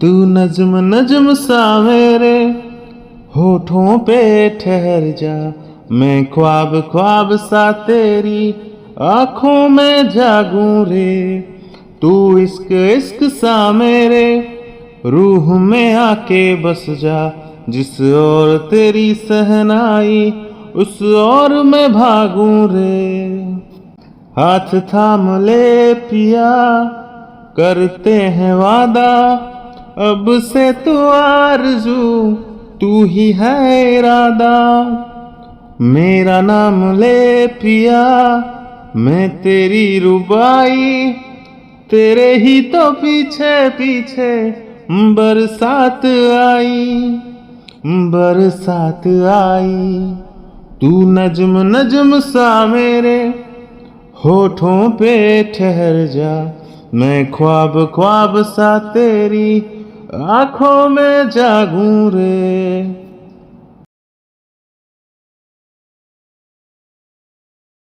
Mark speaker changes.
Speaker 1: तू नज्म नज्म सा मेरे होठों पे ठहर जा, मैं ख्वाब ख्वाब सा तेरी आंखों में जागूं रे। तू इश्क इश्क सा मेरे रूह में आके बस जा, जिस ओर तेरी सहनाई उस ओर मैं भागूं रे। हाथ थाम ले पिया करते हैं वादा, अब से तो आरज़ू तू ही है इरादा। मेरा नाम ले पिया मैं तेरी रुबाई, तेरे ही तो पीछे पीछे बरसात आई, बरसात आई। तू नज्म नज्म सा मेरे होठों पे ठहर जा, मैं ख्वाब ख्वाब सा तेरी आंखों में जागूं रे।